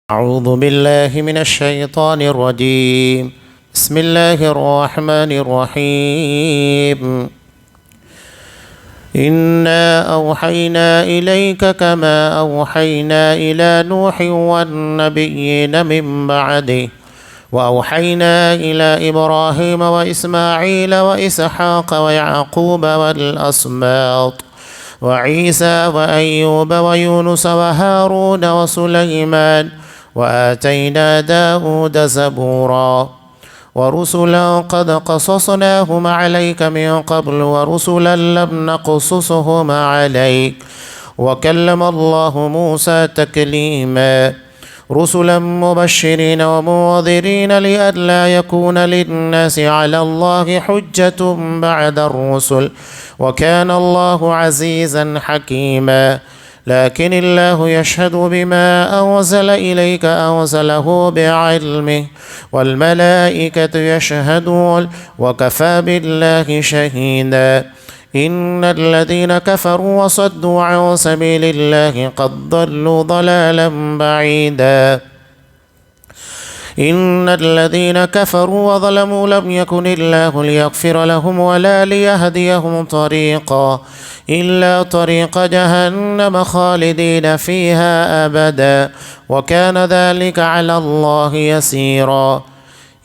أعوذ بالله من الشيطان الرجيم. بسم الله الرحمن الرحيم. إنا أوحينا إليك كما أوحينا إلى نوح والنبيين من بعده وأوحينا إلى إبراهيم وإسماعيل وإسحاق ويعقوب والأسباط وعيسى وأيوب ويونس وهارون وسليمان وآتينا داود زبورا ورسلا قد قصصناهم عليك من قبل ورسلا لم نقصصهم عليك وكلم الله موسى تكليما رسلا مبشرين ومنذرين لئلا يكون للناس على الله حجة بعد الرسل وكان الله عزيزا حكيما لكن الله يشهد بما أنزل إليك أنزله بعلمه والملائكة يشهدون وكفى بالله شهيدا إن الذين كفروا وصدوا عن سبيل الله قد ضلوا ضلالا بعيدا إن الذين كفروا وظلموا لم يكن الله ليغفر لهم ولا ليهديهم طريقا إلا طريق جهنم خالدين فيها أبدا وكان ذلك على الله يسيرا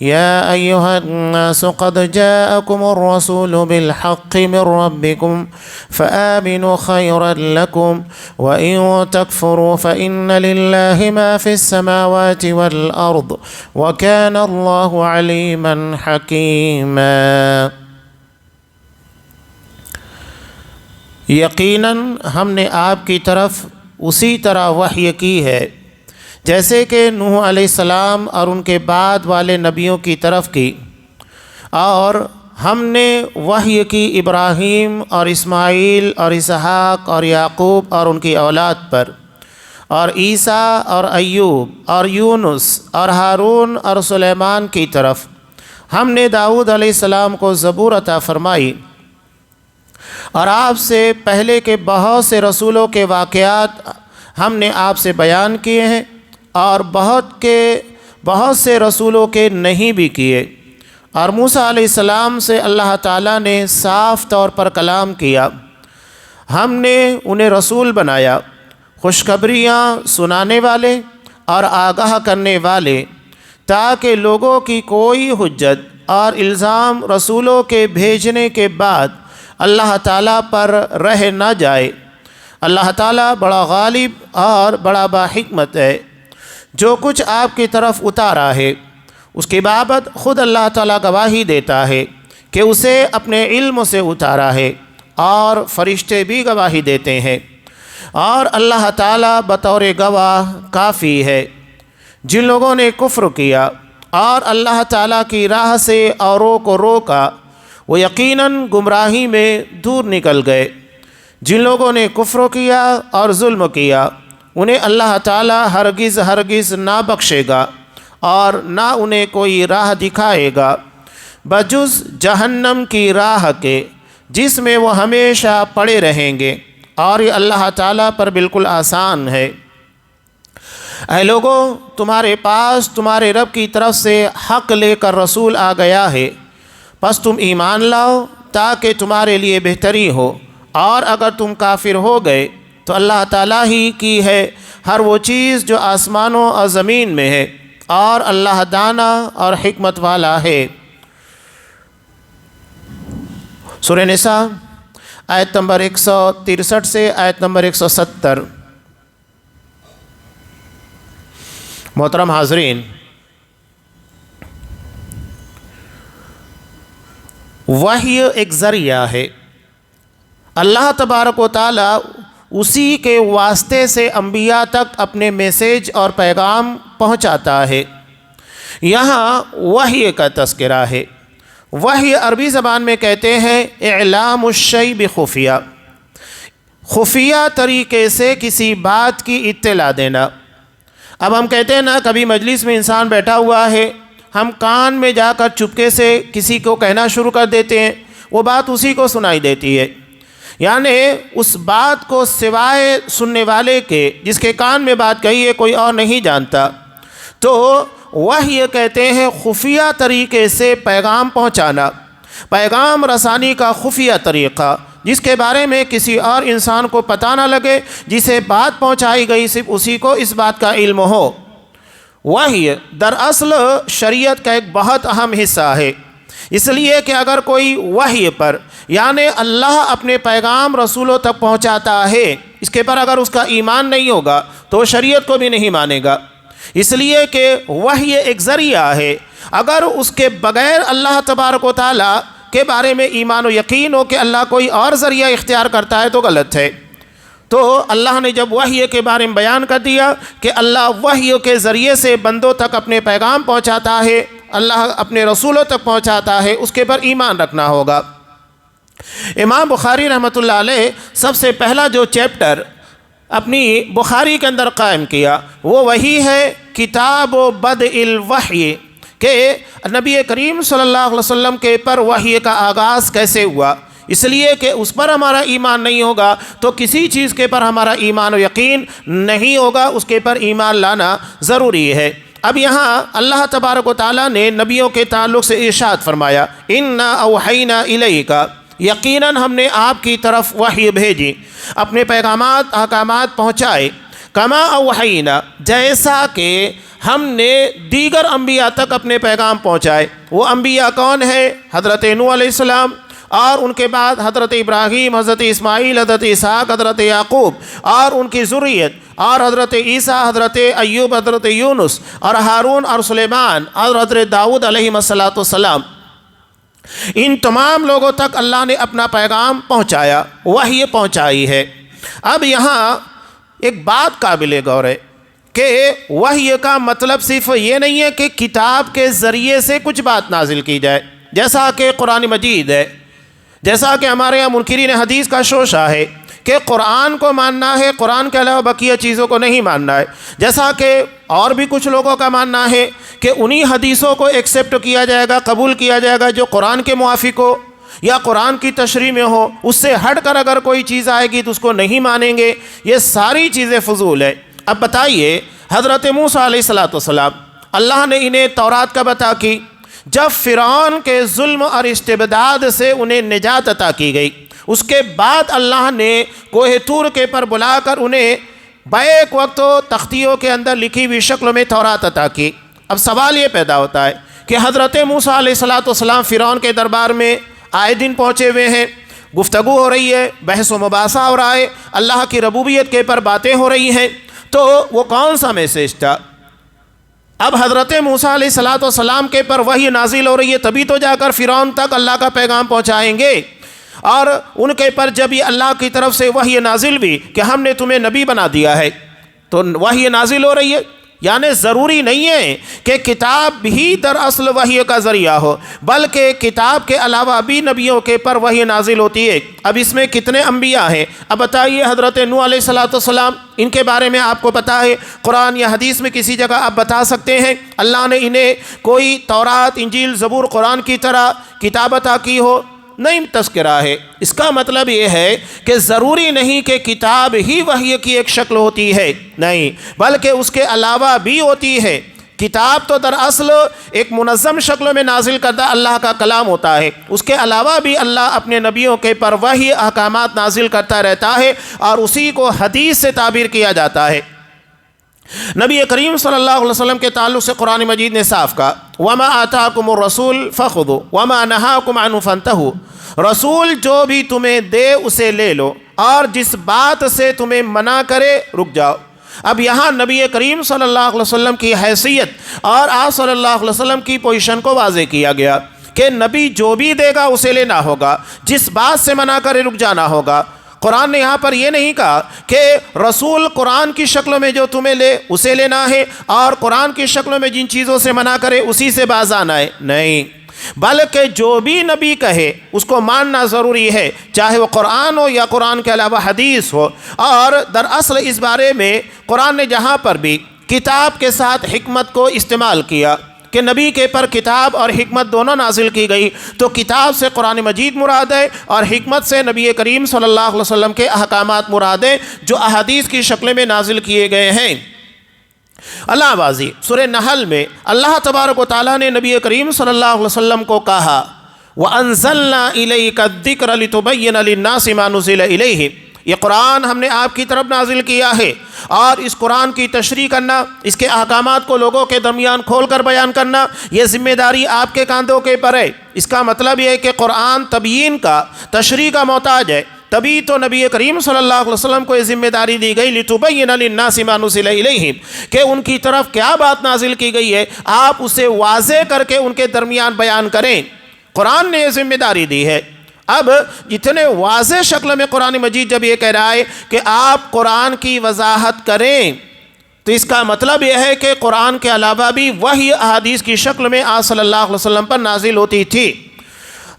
يا أيها الناس قد جاءكم الرسول بالحق من ربكم فآمنوا خيرا لكم وإن تكفروا فإن لله ما في السماوات والأرض وكان الله عليما حكيما. یقیناً ہم نے آپ کی طرف اسی طرح وحی کی ہے جیسے کہ نوح علیہ السلام اور ان کے بعد والے نبیوں کی طرف کی، اور ہم نے وحی کی ابراہیم اور اسماعیل اور اسحاق اور یعقوب اور ان کی اولاد پر، اور عیسیٰ اور ایوب اور یونس اور ہارون اور سلیمان کی طرف. ہم نے داؤد علیہ السلام کو زبور عطا فرمائی، اور آپ سے پہلے کے بہت سے رسولوں کے واقعات ہم نے آپ سے بیان کیے ہیں، اور بہت سے رسولوں کے نہیں بھی کیے. اور موسیٰ علیہ السلام سے اللہ تعالیٰ نے صاف طور پر کلام کیا. ہم نے انہیں رسول بنایا، خوشخبریاں سنانے والے اور آگاہ کرنے والے، تاکہ لوگوں کی کوئی حجت اور الزام رسولوں کے بھیجنے کے بعد اللہ تعالیٰ پر رہ نہ جائے. اللہ تعالیٰ بڑا غالب اور بڑا باحکمت ہے. جو کچھ آپ کی طرف اتارا ہے اس کی بابت خود اللہ تعالیٰ گواہی دیتا ہے کہ اسے اپنے علم سے اتارا ہے، اور فرشتے بھی گواہی دیتے ہیں، اور اللہ تعالیٰ بطور گواہ کافی ہے. جن لوگوں نے کفر کیا اور اللہ تعالیٰ کی راہ سے اوروں کو روکا وہ یقیناً گمراہی میں دور نکل گئے. جن لوگوں نے کفر کیا اور ظلم کیا انہیں اللہ تعالیٰ ہرگز نہ بخشے گا اور نہ انہیں کوئی راہ دکھائے گا بجز جہنم کی راہ کے، جس میں وہ ہمیشہ پڑے رہیں گے، اور یہ اللہ تعالیٰ پر بالکل آسان ہے. اے لوگو، تمہارے پاس تمہارے رب کی طرف سے حق لے کر رسول آ گیا ہے، پس تم ایمان لاؤ تاکہ تمہارے لیے بہتری ہو، اور اگر تم کافر ہو گئے تو اللہ تعالیٰ ہی کی ہے ہر وہ چیز جو آسمانوں اور زمین میں ہے، اور اللہ دانا اور حکمت والا ہے. سورہ نساء آیت نمبر 163 سے آیت نمبر 170. محترم حاضرین، وحی ایک ذریعہ ہے. اللہ تبارک و تعالیٰ اسی کے واسطے سے انبیاء تک اپنے میسیج اور پیغام پہنچاتا ہے. یہاں وحی کا تذکرہ ہے. وحی عربی زبان میں کہتے ہیں اعلام الشیء بخفیہ، خفیہ طریقے سے کسی بات کی اطلاع دینا. اب ہم کہتے ہیں نا، کبھی مجلس میں انسان بیٹھا ہوا ہے، ہم کان میں جا کر چپکے سے کسی کو کہنا شروع کر دیتے ہیں، وہ بات اسی کو سنائی دیتی ہے. یعنی اس بات کو سوائے سننے والے کے جس کے کان میں بات کہی ہے کوئی اور نہیں جانتا. تو وحی کہتے ہیں خفیہ طریقے سے پیغام پہنچانا، پیغام رسانی کا خفیہ طریقہ، جس کے بارے میں کسی اور انسان کو پتہ نہ لگے، جسے بات پہنچائی گئی صرف اسی کو اس بات کا علم ہو۔ وحی دراصل شریعت کا ایک بہت اہم حصہ ہے، اس لیے کہ اگر کوئی وحی پر یعنی اللہ اپنے پیغام رسولوں تک پہنچاتا ہے، اس کے پر اگر اس کا ایمان نہیں ہوگا تو وہ شریعت کو بھی نہیں مانے گا، اس لیے کہ وحی ایک ذریعہ ہے۔ اگر اس کے بغیر اللہ تبارک و تعالیٰ کے بارے میں ایمان و یقین ہو کہ اللہ کوئی اور ذریعہ اختیار کرتا ہے تو غلط ہے۔ تو اللہ نے جب وحی کے بارے میں بیان کر دیا کہ اللہ وحی کے ذریعے سے بندوں تک اپنے پیغام پہنچاتا ہے، اللہ اپنے رسولوں تک پہنچاتا ہے، اس کے پر ایمان رکھنا ہوگا۔ امام بخاری رحمۃ اللہ علیہ سب سے پہلا جو چیپٹر اپنی بخاری کے اندر قائم کیا وہ وہی ہے کتاب و بدء الوحی، کہ نبی کریم صلی اللہ علیہ وسلم کے پر وحی کا آغاز کیسے ہوا، اس لیے کہ اس پر ہمارا ایمان نہیں ہوگا تو کسی چیز کے پر ہمارا ایمان و یقین نہیں ہوگا، اس کے پر ایمان لانا ضروری ہے۔ اب یہاں اللہ تبارک و تعالیٰ نے نبیوں کے تعلق سے ارشاد فرمایا، اِنَّا أَوْحَيْنَا إِلَيْكَ، یقیناً ہم نے آپ کی طرف وحی بھیجی، اپنے پیغامات احکامات پہنچائے، کما اوحینا، جیسا کہ ہم نے دیگر انبیاء تک اپنے پیغام پہنچائے۔ وہ انبیاء کون ہیں؟ حضرت نوح علیہ السلام، اور ان کے بعد حضرت ابراہیم، حضرت اسماعیل، حضرت اسحاق، حضرت یعقوب اور ان کی ذریت، اور حضرت عیسیٰ، حضرت ایوب، حضرت یونس اور ہارون اور سلیمان اور حضرت داؤد علیہ السلام۔ ان تمام لوگوں تک اللہ نے اپنا پیغام پہنچایا، وحی پہنچائی ہے۔ اب یہاں ایک بات قابل غور ہے کہ وحی کا مطلب صرف یہ نہیں ہے کہ کتاب کے ذریعے سے کچھ بات نازل کی جائے، جیسا کہ قرآن مجید ہے، جیسا کہ ہمارے یہاں منکرین حدیث کا شوشہ ہے کہ قرآن کو ماننا ہے، قرآن کے علاوہ بقیہ چیزوں کو نہیں ماننا ہے، جیسا کہ اور بھی کچھ لوگوں کا ماننا ہے کہ انہی حدیثوں کو ایکسیپٹ کیا جائے گا، قبول کیا جائے گا جو قرآن کے موافق ہو یا قرآن کی تشریح میں ہو، اس سے ہٹ کر اگر کوئی چیز آئے گی تو اس کو نہیں مانیں گے۔ یہ ساری چیزیں فضول ہے۔ اب بتائیے، حضرت موسیٰ علیہ السلام، اللہ نے انہیں تورات کا عطا کی، جب فرعون کے ظلم اور استبداد سے انہیں نجات عطا کی گئی، اس کے بعد اللہ نے کوہ طور کے پر بلا کر انہیں بیک وقت تختیوں کے اندر لکھی ہوئی شکل میں تورات عطا کی۔ اب سوال یہ پیدا ہوتا ہے کہ حضرت موسیٰ علیہ السلام فرعون کے دربار میں آئے دن پہنچے ہوئے ہیں، گفتگو ہو رہی ہے، بحث و مباحثہ ہو رہا ہے، اللہ کی ربوبیت کے پر باتیں ہو رہی ہیں، تو وہ کون سا میسیج تھا؟ اب حضرت موسیٰ علیہ السلام کے پر وحی نازل ہو رہی ہے، تبھی تو جا کر فرعون تک اللہ کا پیغام پہنچائیں گے، اور ان کے پر جب یہ اللہ کی طرف سے وحی نازل بھی کہ ہم نے تمہیں نبی بنا دیا ہے، تو وحی نازل ہو رہی ہے۔ یعنی ضروری نہیں ہے کہ کتاب ہی دراصل وحی کا ذریعہ ہو، بلکہ کتاب کے علاوہ بھی نبیوں کے پر وحی نازل ہوتی ہے۔ اب اس میں کتنے انبیاء ہیں؟ اب بتائیے، حضرت نوح علیہ السلام، ان کے بارے میں آپ کو پتہ ہے؟ قرآن یا حدیث میں کسی جگہ آپ بتا سکتے ہیں اللہ نے انہیں کوئی تورات، انجیل، زبور، قرآن کی طرح کتاب عطا کی ہو؟ نہیں تذکرہ ہے۔ اس کا مطلب یہ ہے کہ ضروری نہیں کہ کتاب ہی وحی کی ایک شکل ہوتی ہے، نہیں، بلکہ اس کے علاوہ بھی ہوتی ہے۔ کتاب تو دراصل ایک منظم شکل میں نازل کردہ اللہ کا کلام ہوتا ہے، اس کے علاوہ بھی اللہ اپنے نبیوں کے پر وحی احکامات نازل کرتا رہتا ہے، اور اسی کو حدیث سے تعبیر کیا جاتا ہے۔ نبی کریم صلی اللہ علیہ وسلم کے تعلق سے قرآن مجید نے صاف کہا، وَمَا آتَاكُمُ الرَّسُولُ فَخُذُوا وَمَا نَهَاكُمْ عَنْهُ فَانْتَهُوا، رسول جو بھی تمہیں دے اسے لے لو، اور جس بات سے تمہیں منع کرے رک جاؤ۔ اب یہاں نبی کریم صلی اللہ علیہ وسلم کی حیثیت اور آپ صلی اللہ علیہ وسلم کی پوزیشن کو واضح کیا گیا کہ نبی جو بھی دے گا اسے لینا ہوگا، جس بات سے منع کرے رک جانا ہوگا۔ قرآن نے یہاں پر یہ نہیں کہا کہ رسول قرآن کی شکل میں جو تمہیں لے اسے لینا ہے، اور قرآن کی شکل میں جن چیزوں سے منع کرے اسی سے باز آنا ہے، نہیں، بلکہ جو بھی نبی کہے اس کو ماننا ضروری ہے، چاہے وہ قرآن ہو یا قرآن کے علاوہ حدیث ہو۔ اور دراصل اس بارے میں قرآن نے جہاں پر بھی کتاب کے ساتھ حکمت کو استعمال کیا کہ نبی کے پر کتاب اور حکمت دونوں نازل کی گئی، تو کتاب سے قرآن مجید مراد ہے، اور حکمت سے نبی کریم صلی اللہ علیہ وسلم کے احکامات مراد ہیں جو احادیث کی شکل میں نازل کیے گئے ہیں۔ اللہ بازی سورہ نحل میں اللہ تبارک و تعالیٰ نے نبی کریم صلی اللہ علیہ وسلم کو کہا وَأَنزَلْنَا إِلَيْكَ الذِّكْرَ لِتُبَيِّنَ لِلنَّاسِ مَا نُزِلَ إِلَيْهِمْ، یہ قرآن ہم نے آپ کی طرف نازل کیا ہے، اور اس قرآن کی تشریح کرنا، اس کے احکامات کو لوگوں کے درمیان کھول کر بیان کرنا، یہ ذمہ داری آپ کے کاندھوں کے پر ہے۔ اس کا مطلب یہ ہے کہ قرآن تبیین کا، تشریح کا محتاج ہے، تبھی تو نبی کریم صلی اللہ علیہ وسلم کو یہ ذمہ داری دی گئی لِتُبَيِّنَ لِلنَّاسِ مَا نُزِلَ إِلَيْهِمْ، کہ ان کی طرف کیا بات نازل کی گئی ہے آپ اسے واضح کر کے ان کے درمیان بیان کریں۔ قرآن نے یہ ذمہ داری دی ہے۔ اب اتنے واضح شکل میں قرآن مجید جب یہ کہہ رہا ہے کہ آپ قرآن کی وضاحت کریں، تو اس کا مطلب یہ ہے کہ قرآن کے علاوہ بھی وحی احادیث کی شکل میں آپ صلی اللہ علیہ وسلم پر نازل ہوتی تھی۔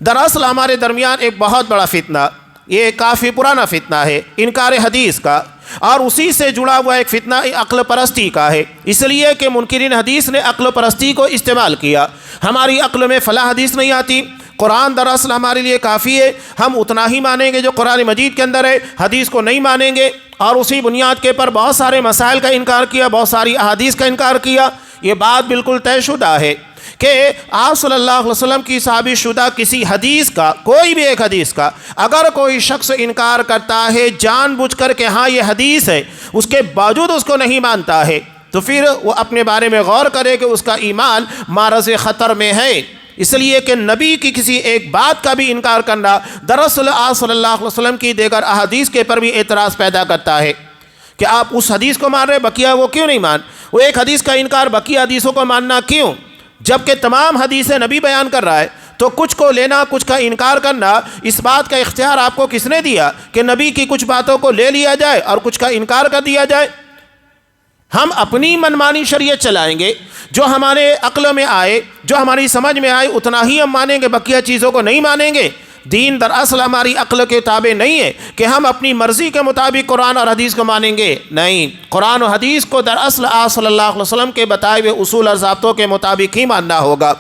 دراصل ہمارے درمیان ایک بہت بڑا فتنہ، یہ کافی پرانا فتنہ ہے انکار حدیث کا، اور اسی سے جڑا ہوا ایک فتنہ عقل پرستی کا ہے، اس لیے کہ منکرین حدیث نے عقل پرستی کو استعمال کیا۔ ہماری عقل میں فلاں حدیث نہیں آتی، قرآن دراصل ہمارے لیے کافی ہے، ہم اتنا ہی مانیں گے جو قرآن مجید کے اندر ہے، حدیث کو نہیں مانیں گے، اور اسی بنیاد کے پر بہت سارے مسائل کا انکار کیا، بہت ساری احادیث کا انکار کیا۔ یہ بات بالکل طے شدہ ہے کہ آپ صلی اللہ علیہ وسلم کی ثابت شدہ کسی حدیث کا، کوئی بھی ایک حدیث کا، اگر کوئی شخص انکار کرتا ہے جان بوجھ کر کہ ہاں یہ حدیث ہے، اس کے باوجود اس کو نہیں مانتا ہے، تو پھر وہ اپنے بارے میں غور کرے کہ اس کا ایمان معرض خطر میں ہے۔ اس لیے کہ نبی کی کسی ایک بات کا بھی انکار کرنا دراصل آپ صلی اللہ علیہ وسلم کی دیگر احادیث کے پر بھی اعتراض پیدا کرتا ہے کہ آپ اس حدیث کو مان رہے، بقیہ وہ کیوں نہیں مان؟ وہ ایک حدیث کا انکار بقیہ حدیثوں کو ماننا کیوں؟ جبکہ تمام حدیثیں نبی بیان کر رہا ہے، تو کچھ کو لینا، کچھ کا انکار کرنا، اس بات کا اختیار آپ کو کس نے دیا کہ نبی کی کچھ باتوں کو لے لیا جائے اور کچھ کا انکار کر دیا جائے؟ ہم اپنی منمانی شریعت چلائیں گے، جو ہمارے عقل میں آئے، جو ہماری سمجھ میں آئے اتنا ہی ہم مانیں گے، بقیہ چیزوں کو نہیں مانیں گے۔ دین دراصل ہماری عقل کے تابع نہیں ہے کہ ہم اپنی مرضی کے مطابق قرآن اور حدیث کو مانیں گے، نہیں، قرآن و حدیث کو دراصل آپ صلی اللہ علیہ وسلم کے بتائے ہوئے اصول اور ضابطوں کے مطابق ہی ماننا ہوگا۔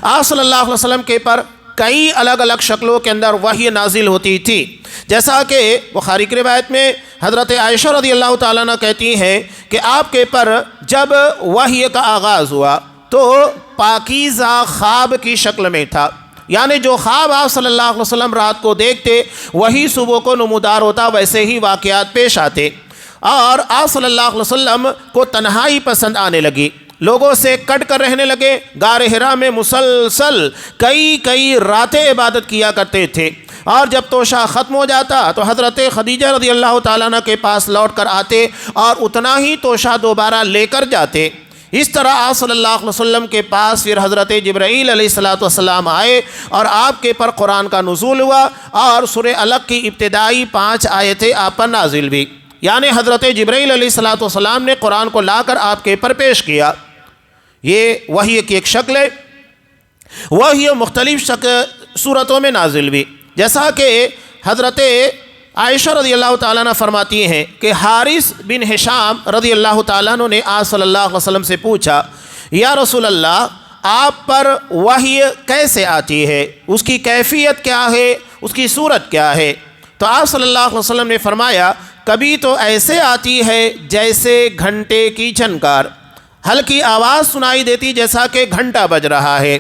آپ صلی اللہ علیہ وسلم کے پر کئی الگ الگ شکلوں کے اندر وحی نازل ہوتی تھی، جیسا کہ بخاری کی روایت میں حضرت عائشہ رضی اللہ تعالیٰ عنہ کہتی ہیں کہ آپ کے پر جب وحی کا آغاز ہوا تو پاکیزہ خواب کی شکل میں تھا، یعنی جو خواب آپ صلی اللہ علیہ وسلم رات کو دیکھتے وہی صبح کو نمودار ہوتا، ویسے ہی واقعات پیش آتے، اور آپ صلی اللہ علیہ وسلم کو تنہائی پسند آنے لگی، لوگوں سے کٹ کر رہنے لگے، غار حرا میں مسلسل کئی راتیں عبادت کیا کرتے تھے، اور جب توشہ ختم ہو جاتا تو حضرت خدیجہ رضی اللہ تعالیٰ عنہ کے پاس لوٹ کر آتے اور اتنا ہی توشہ دوبارہ لے کر جاتے۔ اس طرح آپ صلی اللہ علیہ وسلم کے پاس پھر حضرت جبرائیل علیہ السلام آئے اور آپ کے پر قرآن کا نزول ہوا، اور سورہ علق کی ابتدائی 5 آیتیں آپ پر نازل ہوئی، یعنی حضرت جبرائیل علیہ السلام نے قرآن کو لا کر آپ کے پر پیش کیا۔ یہ وحی کی ایک شکل ہے۔ وحی مختلف صورتوں میں نازل ہوئی، جیسا کہ حضرت عائشہ رضی اللہ تعالیٰ عنہ فرماتی ہیں کہ حارث بن ہشام رضی اللہ تعالیٰ عنہ نے آپ صلی اللہ علیہ وسلم سے پوچھا، یا رسول اللہ، آپ پر وحی کیسے آتی ہے، اس کی کیفیت کیا ہے، اس کی صورت کیا ہے؟ تو آپ صلی اللہ علیہ وسلم نے فرمایا، کبھی تو ایسے آتی ہے جیسے گھنٹے کی جھنکار، ہلکی آواز سنائی دیتی جیسا کہ گھنٹہ بج رہا ہے،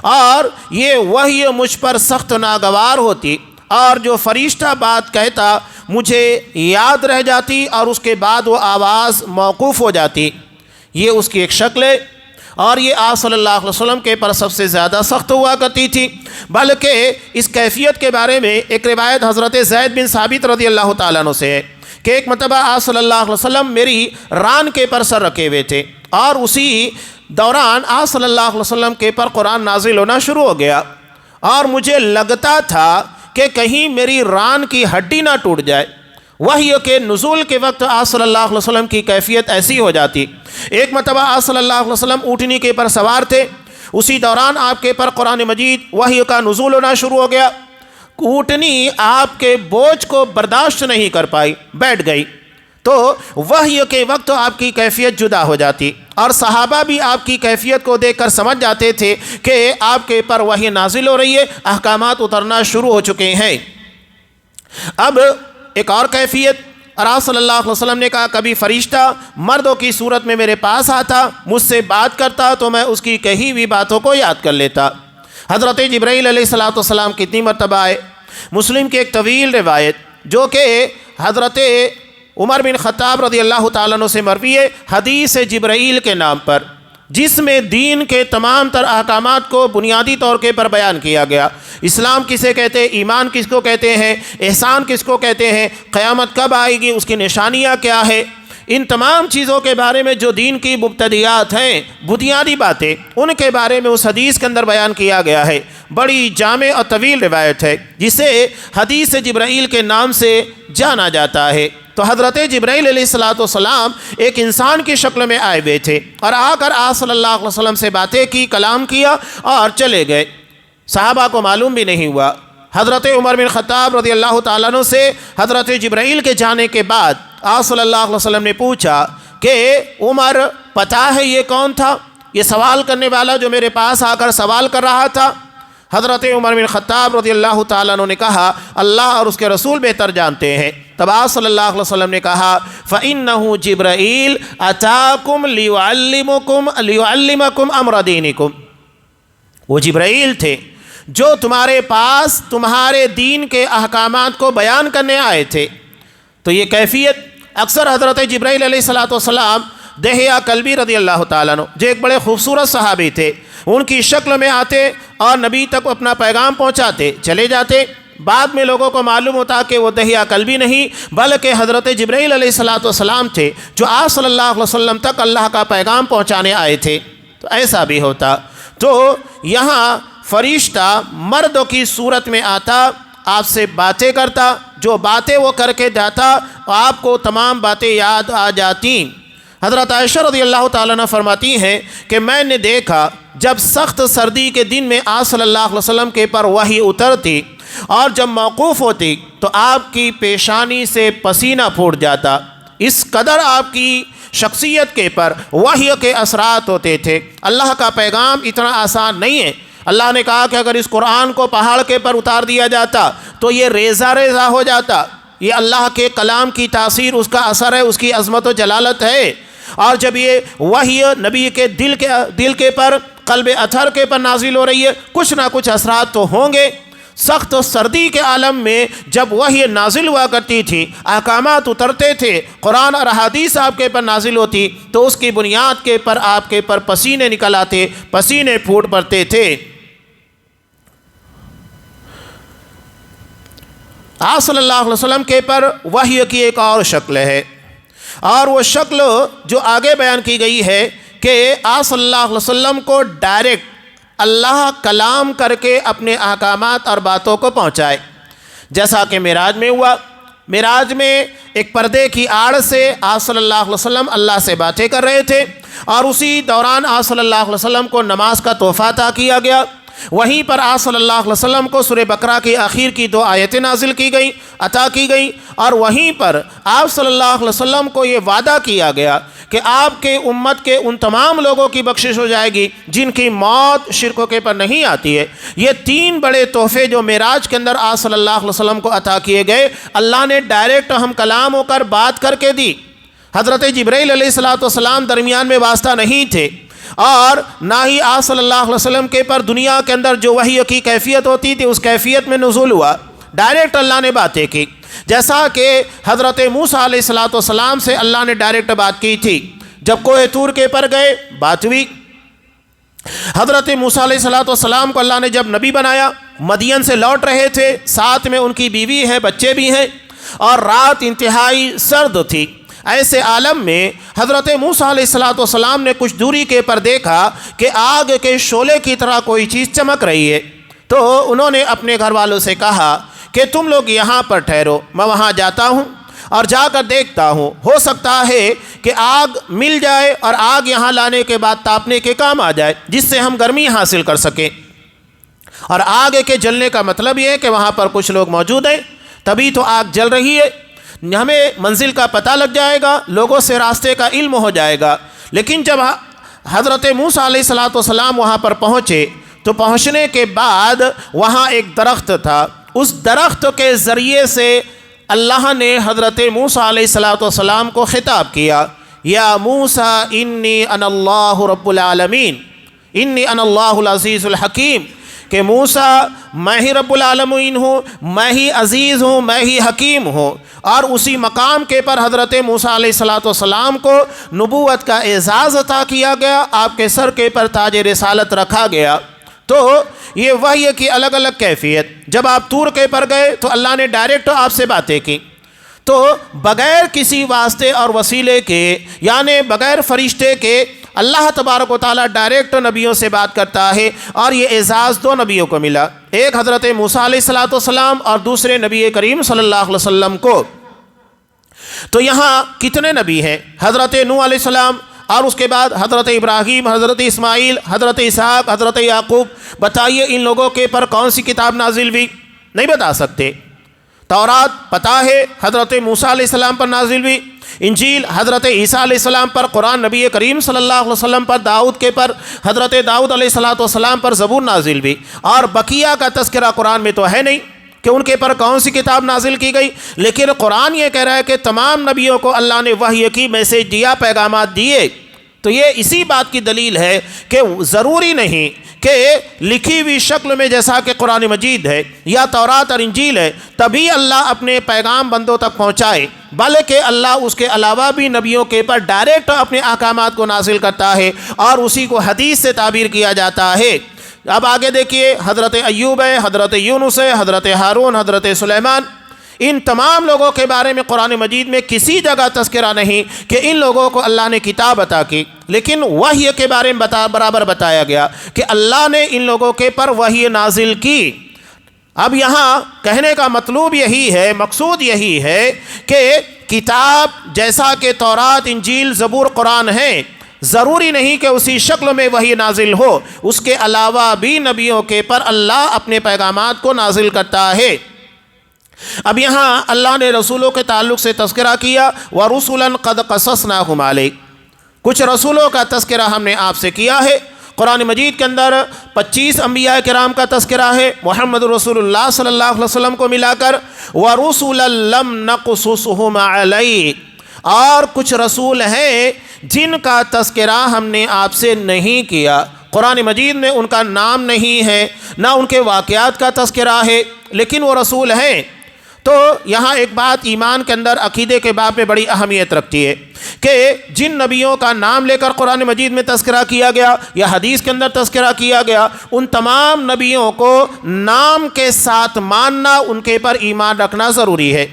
اور یہ وحی مجھ پر سخت ناگوار ہوتی، اور جو فرشتہ بات کہتا مجھے یاد رہ جاتی اور اس کے بعد وہ آواز موقوف ہو جاتی۔ یہ اس کی ایک شکل ہے، اور یہ آپ صلی اللہ علیہ وسلم کے پر سب سے زیادہ سخت ہوا کرتی تھی۔ بلکہ اس کیفیت کے بارے میں ایک روایت حضرت زید بن ثابت رضی اللہ تعالیٰ عنہ سے ہے کہ ایک مرتبہ آپ صلی اللہ علیہ وسلم میری ران کے پر سر رکھے ہوئے تھے، اور اسی دوران آپ صلی اللہ علیہ وسلم کے پر قرآن نازل ہونا شروع ہو گیا، اور مجھے لگتا تھا کہ کہیں میری ران کی ہڈی نہ ٹوٹ جائے۔ وحی کے نزول کے وقت آپ صلی اللہ علیہ وسلم کی کیفیت ایسی ہو جاتی۔ ایک مرتبہ آپ صلی اللہ علیہ وسلم اونٹنی کے پر سوار تھے، اسی دوران آپ کے پر قرآن مجید وحی کا نزول ہونا شروع ہو گیا۔ اونٹنی آپ کے بوجھ کو برداشت نہیں کر پائی، بیٹھ گئی، تو وحی کے وقت آپ کی کیفیت جدا ہو جاتی، اور صحابہ بھی آپ کی کیفیت کو دیکھ کر سمجھ جاتے تھے کہ آپ کے پر وحی نازل ہو رہی ہے، احکامات اترنا شروع ہو چکے ہیں۔ اب ایک اور کیفیت اور آپ صلی اللہ علیہ وسلم نے کہا کبھی فرشتہ مردوں کی صورت میں میرے پاس آتا، مجھ سے بات کرتا تو میں اس کی کہی ہوئی باتوں کو یاد کر لیتا۔ حضرت جبرائیل علیہ السلام کتنی مرتبہ آئے؟ مسلم کی ایک طویل روایت جو کہ حضرت عمر بن خطاب رضی اللہ تعالیٰ عنہ سے مروی ہے، حدیث جبرائیل کے نام پر، جس میں دین کے تمام تر احکامات کو بنیادی طور کے پر بیان کیا گیا۔ اسلام کسے کہتے ہیں، ایمان کس کو کہتے ہیں، احسان کس کو کہتے ہیں، قیامت کب آئے گی، اس کی نشانیاں کیا ہے، ان تمام چیزوں کے بارے میں جو دین کی مبتدیات ہیں، بنیادی باتیں، ان کے بارے میں اس حدیث کے اندر بیان کیا گیا ہے۔ بڑی جامع اور طویل روایت ہے جسے حدیث جبرائیل کے نام سے جانا جاتا ہے۔ تو حضرت جبرائیل علیہ السلام ایک انسان کی شکل میں آئے ہوئے تھے اور آ کر آپ صلی اللہ علیہ وسلم سے باتیں کی، کلام کیا اور چلے گئے۔ صحابہ کو معلوم بھی نہیں ہوا۔ حضرت عمر بن خطاب رضی اللہ تعالیٰ عنہ سے حضرت جبرائیل کے جانے کے بعد آپ صلی اللہ علیہ وسلم نے پوچھا کہ عمر پتہ ہے یہ کون تھا، یہ سوال کرنے والا جو میرے پاس آ کر سوال کر رہا تھا؟ حضرت عمر بن خطاب رضی اللہ تعالیٰ عنہ نے کہا اللہ اور اس کے رسول بہتر جانتے ہیں۔ تب آپ صلی اللہ علیہ وسلم نے کہا فَإِنَّهُ جِبْرَائِيل أَتَاكُمْ لِيُعَلِّمَكُمْ أَمْرَ دِينِكُمْ، وہ جبرائیل تھے جو تمہارے پاس تمہارے دین کے احکامات کو بیان کرنے آئے تھے۔ تو یہ کیفیت اکثر حضرت جبرائیل علیہ السلام دہیہ کلبی رضی اللہ تعالیٰ عنہ جو ایک بڑے خوبصورت صحابی تھے، ان کی شکل میں آتے اور نبی تک اپنا پیغام پہنچاتے، چلے جاتے۔ بعد میں لوگوں کو معلوم ہوتا کہ وہ دہیہ کلبی نہیں بلکہ حضرت جبرائیل علیہ السلام تھے جو آپ صلی اللہ علیہ وسلم تک اللہ کا پیغام پہنچانے آئے تھے۔ تو ایسا بھی ہوتا۔ تو یہاں فرشتہ مردوں کی صورت میں آتا، آپ سے باتیں کرتا، جو باتیں وہ کر کے جاتا آپ کو تمام باتیں یاد آ جاتی۔ حضرت عائشہ رضی اللہ تعالیٰ عنہ فرماتی ہیں کہ میں نے دیکھا جب سخت سردی کے دن میں آپ صلی اللہ علیہ وسلم کے پر وحی اترتی اور جب موقوف ہوتی تو آپ کی پیشانی سے پسینہ پھوٹ جاتا، اس قدر آپ کی شخصیت کے پر وحی کے اثرات ہوتے تھے۔ اللہ کا پیغام اتنا آسان نہیں ہے۔ اللہ نے کہا کہ اگر اس قرآن کو پہاڑ کے پر اتار دیا جاتا تو یہ ریزہ ریزہ ہو جاتا۔ یہ اللہ کے کلام کی تاثیر، اس کا اثر ہے، اس کی عظمت و جلالت ہے۔ اور جب یہ وحی نبی کے دل کے پر، قلب اطہر کے پر نازل ہو رہی ہے، کچھ نہ کچھ اثرات تو ہوں گے۔ سخت سردی کے عالم میں جب وحی نازل ہوا کرتی تھی، احکامات اترتے تھے، قرآن اور احادیث آپ کے پر نازل ہوتی تو اس کی بنیاد کے پر آپ کے پر پسینے نکل آتے، پسینے پھوٹ پڑتے تھے۔ آپ صلی اللہ علیہ وسلم کے پر وحی کی ایک اور شکل ہے، اور وہ شکل جو آگے بیان کی گئی ہے کہ آپ صلی اللہ علیہ وسلم کو ڈائریکٹ اللہ کلام کر کے اپنے احکامات اور باتوں کو پہنچائے۔ جیسا کہ معراج میں ہوا، معراج میں ایک پردے کی آڑ سے آپ صلی اللہ علیہ وسلم اللہ سے باتیں کر رہے تھے، اور اسی دوران آپ صلی اللہ علیہ وسلم کو نماز کا تحفہ عطا کیا گیا۔ وہیں پر آپ صلی اللہ علیہ وسلم کو سورہ بقرہ کی آخر کی 2 آیتیں نازل کی گئیں، عطا کی گئیں، اور وہیں پر آپ صلی اللہ علیہ وسلم کو یہ وعدہ کیا گیا کہ آپ کے امت کے ان تمام لوگوں کی بخشش ہو جائے گی جن کی موت شرکوں کے پر نہیں آتی ہے۔ یہ 3 بڑے تحفے جو معراج کے اندر آپ صلی اللہ علیہ وسلم کو عطا کیے گئے، اللہ نے ڈائریکٹ ہم کلام ہو کر بات کر کے دی۔ حضرت جبرائیل علیہ السلام درمیان میں واسطہ نہیں تھے، اور نہ ہی آپ صلی اللہ علیہ وسلم کے پر دنیا کے اندر جو وحی کی کیفیت ہوتی تھی اس کیفیت میں نزول ہوا، ڈائریکٹ اللہ نے باتیں کی۔ جیسا کہ حضرت موسیٰ علیہ السلام سے اللہ نے ڈائریکٹ بات کی تھی، جب کوہ طور کے پر گئے بات ہوئی۔ حضرت موسیٰ علیہ السلام کو اللہ نے جب نبی بنایا، مدین سے لوٹ رہے تھے، ساتھ میں ان کی بیوی ہے، بچے بھی ہیں، اور رات انتہائی سرد تھی۔ ایسے عالم میں حضرت موسیٰ علیہ السلام نے کچھ دوری کے پر دیکھا کہ آگ کے شعلے کی طرح کوئی چیز چمک رہی ہے، تو انہوں نے اپنے گھر والوں سے کہا کہ تم لوگ یہاں پر ٹھہرو، میں وہاں جاتا ہوں اور جا کر دیکھتا ہوں، ہو سکتا ہے کہ آگ مل جائے اور آگ یہاں لانے کے بعد تاپنے کے کام آ جائے، جس سے ہم گرمی حاصل کر سکیں۔ اور آگ کے جلنے کا مطلب یہ ہے کہ وہاں پر کچھ لوگ موجود ہیں، تبھی تو آگ جل رہی ہے، ہمیں منزل کا پتہ لگ جائے گا، لوگوں سے راستے کا علم ہو جائے گا۔ لیکن جب حضرت موسیٰ علیہ السلام وہاں پر پہنچے تو پہنچنے کے بعد وہاں ایک درخت تھا، اس درخت کے ذریعے سے اللہ نے حضرت موسیٰ علیہ السلام کو خطاب کیا، یا موسیٰ انی انا اللہ رب العالمین، انی انا اللہ العزیز الحکیم، کہ موسیٰ میں ہی رب العالمین ہوں، میں ہی عزیز ہوں، میں ہی حکیم ہوں۔ اور اسی مقام کے پر حضرت موسیٰ علیہ السلام کو نبوت کا اعزاز عطا کیا گیا، آپ کے سر کے پر تاج رسالت رکھا گیا۔ تو یہ وحی کی الگ الگ کیفیت، جب آپ طور کے پر گئے تو اللہ نے ڈائریکٹ آپ سے باتیں کی، تو بغیر کسی واسطے اور وسیلے کے، یعنی بغیر فرشتے کے، اللہ تبارک و تعالیٰ ڈائریکٹ نبیوں سے بات کرتا ہے۔ اور یہ اعزاز دو نبیوں کو ملا، ایک حضرت موسیٰ علیہ السلام اور دوسرے نبی کریم صلی اللہ علیہ وسلم کو۔ تو یہاں کتنے نبی ہیں؟ حضرت نوح علیہ السلام، اور اس کے بعد حضرت ابراہیم، حضرت اسماعیل، حضرت اسحاق، حضرت یعقوب۔ بتائیے ان لوگوں کے پر کون سی کتاب نازل ہوئی؟ نہیں بتا سکتے۔ تورات پتہ ہے حضرت موسیٰ علیہ السلام پر نازل ہوئی، انجیل حضرت عیسیٰ علیہ السلام پر، قرآن نبی کریم صلی اللہ علیہ وسلم پر، داؤد کے پر، حضرت داؤد علیہ السلام پر زبور نازل ہوئی۔ اور بقیہ کا تذکرہ قرآن میں تو ہے نہیں کہ ان کے پر کون سی کتاب نازل کی گئی، لیکن قرآن یہ کہہ رہا ہے کہ تمام نبیوں کو اللہ نے وحی کی میسیج دیا، پیغامات دیے۔ تو یہ اسی بات کی دلیل ہے کہ ضروری نہیں کہ لکھی ہوئی شکل میں جیسا کہ قرآن مجید ہے یا تورات اور انجیل ہے تبھی اللہ اپنے پیغام بندوں تک پہنچائے، بلکہ اللہ اس کے علاوہ بھی نبیوں کے پر ڈائریکٹ اپنے احکامات کو نازل کرتا ہے اور اسی کو حدیث سے تعبیر کیا جاتا ہے۔ اب آگے دیکھیے، حضرت ایوب ہے، حضرت یونس ہے، حضرت ہارون، حضرت سلیمان، ان تمام لوگوں کے بارے میں قرآن مجید میں کسی جگہ تذکرہ نہیں کہ ان لوگوں کو اللہ نے کتاب عطا کی، لیکن وحی کے بارے میں برابر بتایا گیا کہ اللہ نے ان لوگوں کے پر وحی نازل کی۔ اب یہاں کہنے کا مطلب یہی ہے، مقصود یہی ہے کہ کتاب جیسا کہ تورات، انجیل، زبور، قرآن ہیں، ضروری نہیں کہ اسی شکل میں وحی نازل ہو، اس کے علاوہ بھی نبیوں کے پر اللہ اپنے پیغامات کو نازل کرتا ہے۔ اب یہاں اللہ نے رسولوں کے تعلق سے تذکرہ کیا، وَرُسُلًا قَدْ قَصَصْنَاهُمْ عَلَيْكَ، کچھ رسولوں کا تذکرہ ہم نے آپ سے کیا ہے۔ قرآن مجید کے اندر 25 انبیاء کرام کا تذکرہ ہے، محمد رسول اللہ صلی اللہ علیہ وسلم کو ملا کر، وَرُسُلًا لَمْ نَقْصُصْهُمْ عَلَيْكَ، اور کچھ رسول ہیں جن کا تذکرہ ہم نے آپ سے نہیں کیا، قرآن مجید میں ان کا نام نہیں ہے، نہ ان کے واقعات کا تذکرہ ہے، لیکن وہ رسول ہیں۔ تو یہاں ایک بات ایمان کے اندر عقیدے کے باب میں بڑی اہمیت رکھتی ہے کہ جن نبیوں کا نام لے کر قرآن مجید میں تذکرہ کیا گیا یا حدیث کے اندر تذکرہ کیا گیا، ان تمام نبیوں کو نام کے ساتھ ماننا، ان کے پر ایمان رکھنا ضروری ہے۔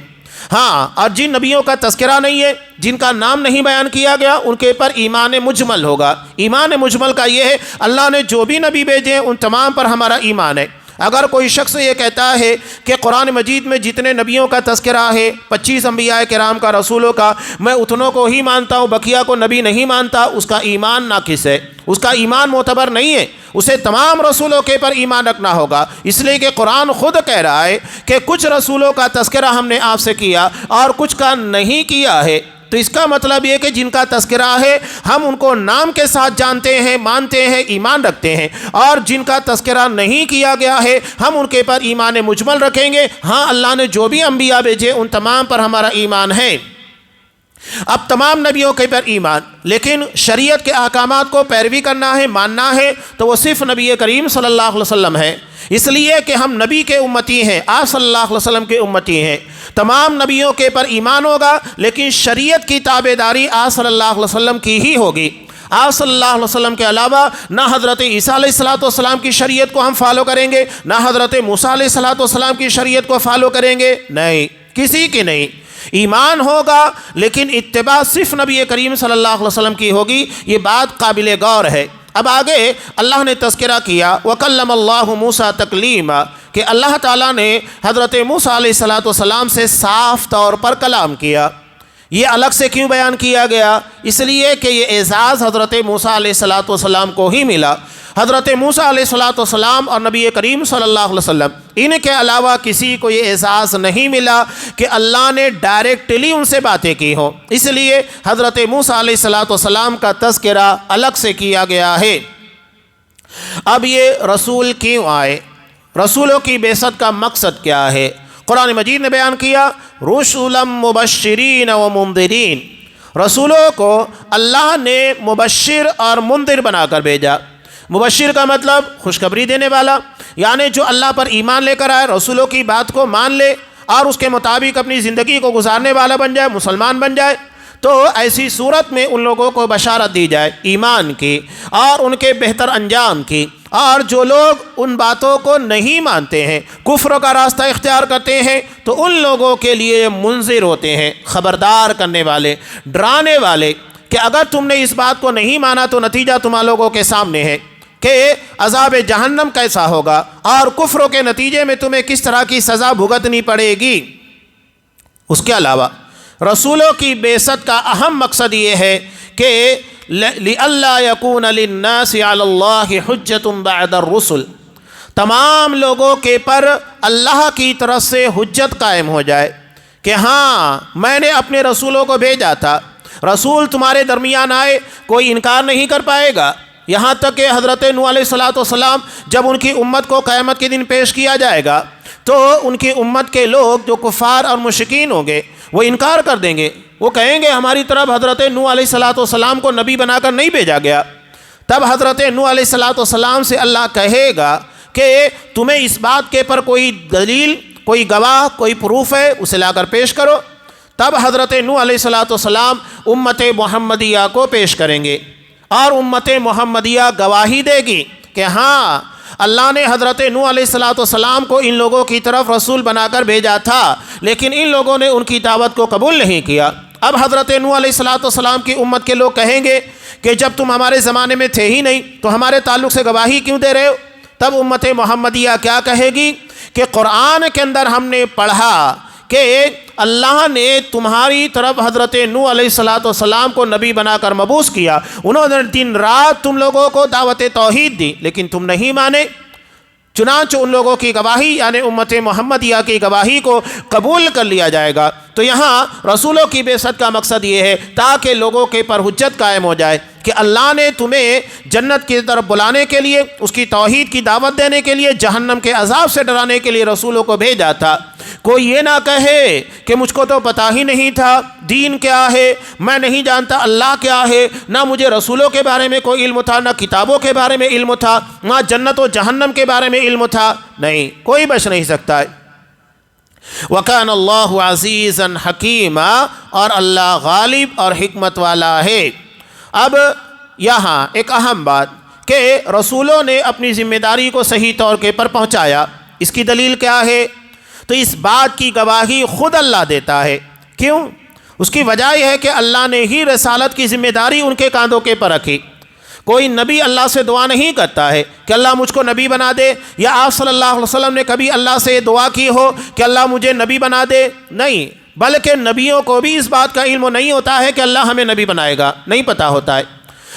ہاں، اور جن نبیوں کا تذکرہ نہیں ہے، جن کا نام نہیں بیان کیا گیا، ان کے پر ایمان مجمل ہوگا۔ ایمان مجمل کا یہ ہے اللہ نے جو بھی نبی بھیجے ان تمام پر ہمارا ایمان ہے۔ اگر کوئی شخص یہ کہتا ہے کہ قرآن مجید میں جتنے نبیوں کا تذکرہ ہے، 25 انبیاء کرام کا، رسولوں کا، میں اتنوں کو ہی مانتا ہوں، بقیہ کو نبی نہیں مانتا، اس کا ایمان ناقص ہے، اس کا ایمان معتبر نہیں ہے، اسے تمام رسولوں کے پر ایمان رکھنا ہوگا۔ اس لیے کہ قرآن خود کہہ رہا ہے کہ کچھ رسولوں کا تذکرہ ہم نے آپ سے کیا اور کچھ کا نہیں کیا ہے۔ تو اس کا مطلب یہ کہ جن کا تذکرہ ہے ہم ان کو نام کے ساتھ جانتے ہیں، مانتے ہیں، ایمان رکھتے ہیں، اور جن کا تذکرہ نہیں کیا گیا ہے ہم ان کے پر ایمان مجمل رکھیں گے۔ ہاں، اللہ نے جو بھی انبیاء بھیجے ان تمام پر ہمارا ایمان ہے۔ اب تمام نبیوں کے پر ایمان، لیکن شریعت کے احکامات کو پیروی کرنا ہے، ماننا ہے، تو وہ صرف نبی کریم صلی اللہ علیہ وسلم ہے، اس لیے کہ ہم نبی کے امتی ہیں، آپ صلی اللہ علیہ وسلم کے امتی ہیں۔ تمام نبیوں کے پر ایمان ہوگا، لیکن شریعت کی تابعداری آپ صلی اللہ علیہ وسلم کی ہی ہوگی۔ آپ صلی اللہ علیہ وسلم کے علاوہ نہ حضرت عیسیٰ علیہ السلام کی شریعت کو ہم فالو کریں گے، نہ حضرت موسیٰ علیہ السلام کی شریعت کو فالو کریں گے، نہیں، کسی کی نہیں۔ ایمان ہوگا لیکن اتباع صرف نبی کریم صلی اللہ علیہ وسلم کی ہوگی، یہ بات قابل غور ہے۔ اب آگے اللہ نے تذکرہ کیا، وَكَلَّمَ اللَّهُ مُوسَىٰ تَكْلِيمًا، کہ اللہ تعالیٰ نے حضرت موسیٰ علیہ السلام سے صاف طور پر کلام کیا۔ یہ الگ سے کیوں بیان کیا گیا؟ اس لیے کہ یہ اعزاز حضرت موسیٰ علیہ السلام کو ہی ملا۔ حضرت موسیٰ علیہ السلام اور نبی کریم صلی اللہ علیہ وسلم، ان کے علاوہ کسی کو یہ اعزاز نہیں ملا کہ اللہ نے ڈائریکٹلی ان سے باتیں کی ہوں، اس لیے حضرت موسیٰ علیہ السلام کا تذکرہ الگ سے کیا گیا ہے۔ اب یہ رسول کیوں آئے؟ رسولوں کی بعثت کا مقصد کیا ہے؟ قرآن مجید نے بیان کیا رسلا مبشرین و منذرین، رسولوں کو اللہ نے مبشر اور منذر بنا کر بھیجا۔ مبشر کا مطلب خوشخبری دینے والا، یعنی جو اللہ پر ایمان لے کر آئے، رسولوں کی بات کو مان لے اور اس کے مطابق اپنی زندگی کو گزارنے والا بن جائے، مسلمان بن جائے، تو ایسی صورت میں ان لوگوں کو بشارت دی جائے ایمان کی اور ان کے بہتر انجام کی۔ اور جو لوگ ان باتوں کو نہیں مانتے ہیں، کفر کا راستہ اختیار کرتے ہیں، تو ان لوگوں کے لیے منذر ہوتے ہیں، خبردار کرنے والے، ڈرانے والے، کہ اگر تم نے اس بات کو نہیں مانا تو نتیجہ تمہارے لوگوں کے سامنے ہے کہ عذاب جہنم کیسا ہوگا اور کفر کے نتیجے میں تمہیں کس طرح کی سزا بھگتنی پڑے گی۔ اس کے علاوہ رسولوں کی بعثت کا اہم مقصد یہ ہے کہ لِأَلَّا يَكُونَ لِلنَّاسِ عَلَى اللَّهِ حُجَّةٌ بَعْدَ الرُّسُلِ، تمام لوگوں کے پر اللہ کی طرف سے حجت قائم ہو جائے کہ ہاں میں نے اپنے رسولوں کو بھیجا تھا، رسول تمہارے درمیان آئے، کوئی انکار نہیں کر پائے گا، یہاں تک کہ حضرت نوح علیہ السلام جب ان کی امت کو قیامت کے دن پیش کیا جائے گا تو ان کی امت کے لوگ جو کفار اور مشرکین ہوں گے وہ انکار کر دیں گے، وہ کہیں گے ہماری طرف حضرت نوح علیہ السلام کو نبی بنا کر نہیں بھیجا گیا۔ تب حضرت نوح علیہ السلام سے اللہ کہے گا کہ تمہیں اس بات کے پر کوئی دلیل، کوئی گواہ، کوئی پروف ہے، اسے لا کر پیش کرو۔ تب حضرت نوح علیہ السلام امت محمدیہ کو پیش کریں گے اور امت محمدیہ گواہی دے گی کہ ہاں اللہ نے حضرت نوح علیہ السلام کو ان لوگوں کی طرف رسول بنا کر بھیجا تھا، لیکن ان لوگوں نے ان کی دعوت کو قبول نہیں کیا۔ اب حضرت نوح علیہ السلام کی امت کے لوگ کہیں گے کہ جب تم ہمارے زمانے میں تھے ہی نہیں تو ہمارے تعلق سے گواہی کیوں دے رہے ہو؟ تب امت محمدیہ کیا کہے گی کہ قرآن کے اندر ہم نے پڑھا کہ اللہ نے تمہاری طرف حضرت نوح علیہ السلام کو نبی بنا کر مبعوث کیا، انہوں نے دن رات تم لوگوں کو دعوت توحید دی لیکن تم نہیں مانے، چنانچہ ان لوگوں کی گواہی یعنی امت محمدیہ کی گواہی کو قبول کر لیا جائے گا۔ تو یہاں رسولوں کی بعثت کا مقصد یہ ہے تاکہ لوگوں کے پر حجت قائم ہو جائے کہ اللہ نے تمہیں جنت کی طرف بلانے کے لیے، اس کی توحید کی دعوت دینے کے لیے، جہنم کے عذاب سے ڈرانے کے لیے رسولوں کو بھیجا تھا۔ کوئی یہ نہ کہے کہ مجھ کو تو پتہ ہی نہیں تھا دین کیا ہے، میں نہیں جانتا اللہ کیا ہے، نہ مجھے رسولوں کے بارے میں کوئی علم تھا، نہ کتابوں کے بارے میں علم تھا، نہ جنت و جہنم کے بارے میں علم تھا۔ نہیں، کوئی بچ نہیں سکتا ہے۔ وَكَانَ اللَّهُ عَزِيزًا حَكِيمًا، اور اللہ غالب اور حکمت والا ہے۔ اب یہاں ایک اہم بات کہ رسولوں نے اپنی ذمہ داری کو صحیح طور کے پر پہنچایا، اس کی دلیل کیا ہے؟ تو اس بات کی گواہی خود اللہ دیتا ہے۔ کیوں؟ اس کی وجہ یہ ہے کہ اللہ نے ہی رسالت کی ذمہ داری ان کے کاندھوں کے پر رکھی۔ کوئی نبی اللہ سے دعا نہیں کرتا ہے کہ اللہ مجھ کو نبی بنا دے، یا آپ صلی اللہ علیہ وسلم نے کبھی اللہ سے دعا کی ہو کہ اللہ مجھے نبی بنا دے، نہیں، بلکہ نبیوں کو بھی اس بات کا علم نہیں ہوتا ہے کہ اللہ ہمیں نبی بنائے گا، نہیں پتہ ہوتا ہے۔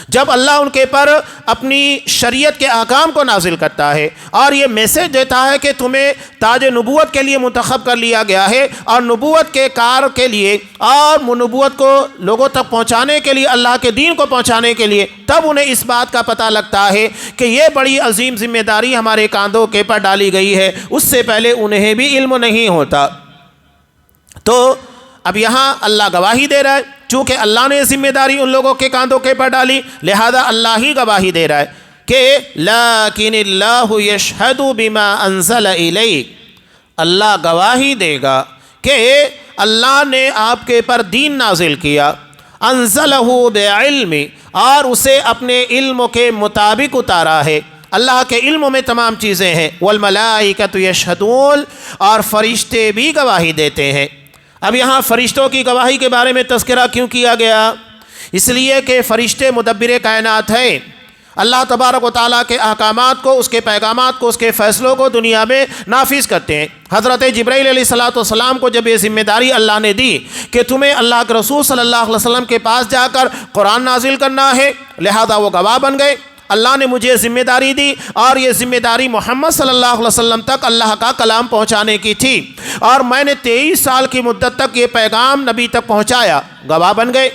جب اللہ ان کے پر اپنی شریعت کے احکام کو نازل کرتا ہے اور یہ میسج دیتا ہے کہ تمہیں تاج نبوت کے لیے منتخب کر لیا گیا ہے اور نبوت کے کار کے لیے اور نبوت کو لوگوں تک پہنچانے کے لیے، اللہ کے دین کو پہنچانے کے لیے، تب انہیں اس بات کا پتہ لگتا ہے کہ یہ بڑی عظیم ذمہ داری ہمارے کاندھوں کے پر ڈالی گئی ہے۔ اس سے پہلے انہیں بھی علم نہیں ہوتا۔ تو اب یہاں اللہ گواہی دے رہا ہے، چونکہ اللہ نے ذمہ داری ان لوگوں کے کاندھوں کے پر ڈالی، لہذا اللہ ہی گواہی دے رہا ہے کہ لیکن اللہ یشہد بما انزل الیک، اللہ گواہی دے گا کہ اللہ نے آپ کے پر دین نازل کیا، انزلہ بعلم، اور اسے اپنے علم کے مطابق اتارا ہے۔ اللہ کے علم میں تمام چیزیں ہیں، والملائکۃ یشہدون، اور فرشتے بھی گواہی دیتے ہیں۔ اب یہاں فرشتوں کی گواہی کے بارے میں تذکرہ کیوں کیا گیا؟ اس لیے کہ فرشتے مدبر کائنات ہیں، اللہ تبارک و تعالیٰ کے احکامات کو، اس کے پیغامات کو، اس کے فیصلوں کو دنیا میں نافذ کرتے ہیں۔ حضرت جبرائیل علیہ السلام کو جب یہ ذمہ داری اللہ نے دی کہ تمہیں اللہ کے رسول صلی اللہ علیہ وسلم کے پاس جا کر قرآن نازل کرنا ہے، لہذا وہ گواہ بن گئے۔ اللہ نے مجھے ذمہ داری دی اور یہ ذمہ داری محمد صلی اللہ علیہ وسلم تک اللہ کا کلام پہنچانے کی تھی، اور میں نے 23 سال کی مدت تک یہ پیغام نبی تک پہنچایا، گواہ بن گئے۔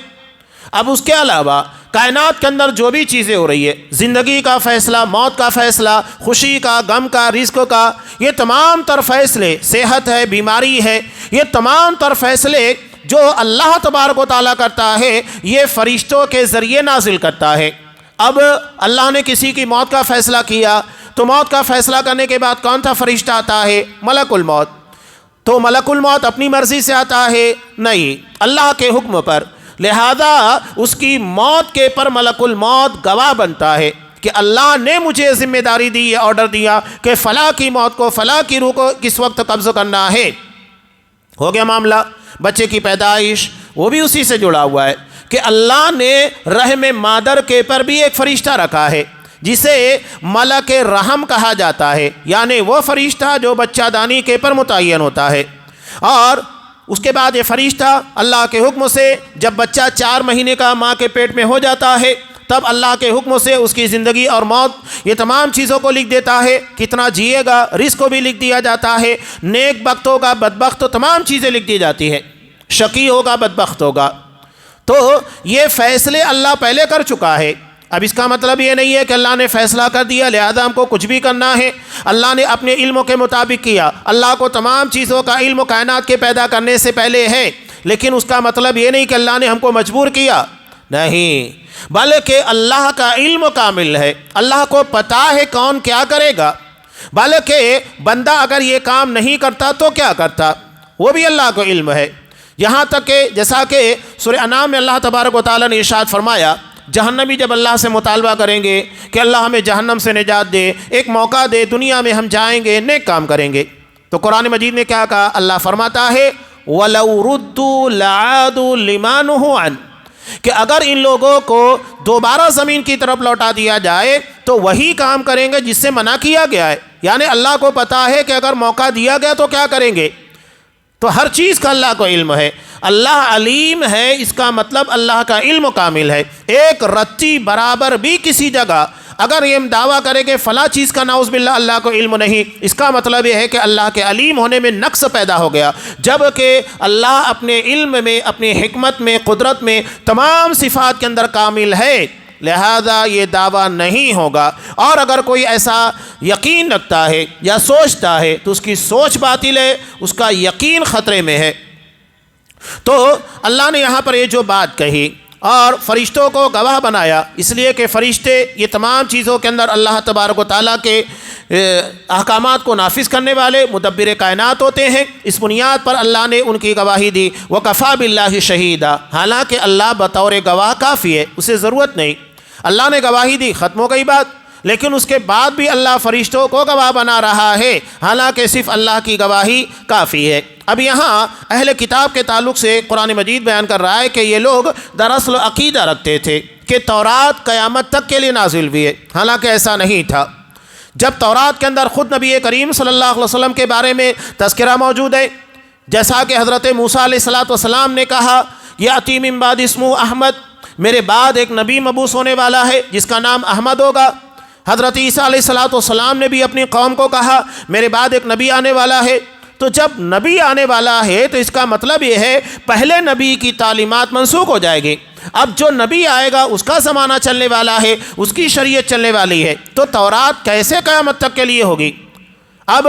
اب اس کے علاوہ کائنات کے اندر جو بھی چیزیں ہو رہی ہے، زندگی کا فیصلہ، موت کا فیصلہ، خوشی کا، غم کا، رزق کا، یہ تمام تر فیصلے، صحت ہے، بیماری ہے، یہ تمام تر فیصلے جو اللہ تبارک و تعالیٰ کرتا ہے، یہ فرشتوں کے ذریعے نازل کرتا ہے۔ اب اللہ نے کسی کی موت کا فیصلہ کیا تو موت کا فیصلہ کرنے کے بعد کون سا فرشتہ آتا ہے؟ ملک الموت۔ تو ملک الموت اپنی مرضی سے آتا ہے؟ نہیں، اللہ کے حکم پر، لہذا اس کی موت کے پر ملک الموت گواہ بنتا ہے کہ اللہ نے مجھے ذمہ داری دی، یہ آرڈر دیا کہ فلاں کی موت کو، فلاں کی روح کو کس وقت قبض کرنا ہے۔ ہو گیا معاملہ۔ بچے کی پیدائش وہ بھی اسی سے جڑا ہوا ہے کہ اللہ نے رحم مادر کے پر بھی ایک فرشتہ رکھا ہے جسے ملک رحم کہا جاتا ہے، یعنی وہ فرشتہ جو بچہ دانی کے پر متعین ہوتا ہے۔ اور اس کے بعد یہ فرشتہ اللہ کے حکم سے جب بچہ 4 مہینے کا ماں کے پیٹ میں ہو جاتا ہے، تب اللہ کے حکم سے اس کی زندگی اور موت، یہ تمام چیزوں کو لکھ دیتا ہے، کتنا جیے گا، رزق کو بھی لکھ دیا جاتا ہے، نیک بخت ہوگا، بدبخت، تمام چیزیں لکھ دی جاتی ہیں، شقی ہوگا، بدبخت ہوگا۔ تو یہ فیصلے اللہ پہلے کر چکا ہے۔ اب اس کا مطلب یہ نہیں ہے کہ اللہ نے فیصلہ کر دیا لہذا ہم کو کچھ بھی کرنا ہے۔ اللہ نے اپنے علم کے مطابق کیا، اللہ کو تمام چیزوں کا علم کائنات کے پیدا کرنے سے پہلے ہے، لیکن اس کا مطلب یہ نہیں کہ اللہ نے ہم کو مجبور کیا، نہیں، بلکہ اللہ کا علم کامل ہے، اللہ کو پتہ ہے کون کیا کرے گا، بلکہ بندہ اگر یہ کام نہیں کرتا تو کیا کرتا، وہ بھی اللہ کو علم ہے۔ یہاں تک کہ جیسا کہ سورہ انعام میں اللہ تبارک و تعالیٰ نے ارشاد فرمایا، جہنمی جب اللہ سے مطالبہ کریں گے کہ اللہ ہمیں جہنم سے نجات دے، ایک موقع دے، دنیا میں ہم جائیں گے، نیک کام کریں گے، تو قرآن مجید نے کیا کہا؟ اللہ فرماتا ہے وَلَوْ رُدُّوا لَعَادُوا لِمَا نُهُوا عَنْهُ، کہ اگر ان لوگوں کو دوبارہ زمین کی طرف لوٹا دیا جائے تو وہی کام کریں گے جس سے منع کیا گیا ہے۔ یعنی اللہ کو پتا ہے کہ اگر موقع دیا گیا تو کیا کریں گے، تو ہر چیز کا اللہ کو علم ہے، اللہ علیم ہے، اس کا مطلب اللہ کا علم کامل ہے۔ ایک رتی برابر بھی کسی جگہ اگر یہ دعویٰ کرے کہ فلاں چیز کا نعوذ باللہ اللہ کو علم نہیں، اس کا مطلب یہ ہے کہ اللہ کے علیم ہونے میں نقص پیدا ہو گیا، جبکہ اللہ اپنے علم میں، اپنی حکمت میں، قدرت میں، تمام صفات کے اندر کامل ہے، لہذا یہ دعویٰ نہیں ہوگا۔ اور اگر کوئی ایسا یقین رکھتا ہے یا سوچتا ہے تو اس کی سوچ باطل ہے، اس کا یقین خطرے میں ہے۔ تو اللہ نے یہاں پر یہ جو بات کہی اور فرشتوں کو گواہ بنایا، اس لیے کہ فرشتے یہ تمام چیزوں کے اندر اللہ تبارک و تعالیٰ کے احکامات کو نافذ کرنے والے مدبر کائنات ہوتے ہیں، اس بنیاد پر اللہ نے ان کی گواہی دی۔ وَكَفَى بِاللَّهِ شَهِيدًا، حالانکہ اللہ بطور گواہ کافی ہے، اسے ضرورت نہیں۔ اللہ نے گواہی دی، ختم ہو گئی بات، لیکن اس کے بعد بھی اللہ فرشتوں کو گواہ بنا رہا ہے، حالانکہ صرف اللہ کی گواہی کافی ہے۔ اب یہاں اہل کتاب کے تعلق سے قرآن مجید بیان کر رہا ہے کہ یہ لوگ دراصل عقیدہ رکھتے تھے کہ تورات قیامت تک کے لیے نازل ہوئی ہے، حالانکہ ایسا نہیں تھا۔ جب تورات کے اندر خود نبی کریم صلی اللہ علیہ وسلم کے بارے میں تذکرہ موجود ہے، جیسا کہ حضرت موسیٰ علیہ السلام نے کہا یأتی من بعد اسمہ احمد، میرے بعد ایک نبی مبعوث ہونے والا ہے جس کا نام احمد ہوگا۔ حضرت عیسیٰ علیہ السلام نے بھی اپنی قوم کو کہا میرے بعد ایک نبی آنے والا ہے۔ تو جب نبی آنے والا ہے تو اس کا مطلب یہ ہے پہلے نبی کی تعلیمات منسوخ ہو جائے گی، اب جو نبی آئے گا اس کا زمانہ چلنے والا ہے، اس کی شریعت چلنے والی ہے، تو تورات کیسے قیامت تک کے لیے ہوگی؟ اب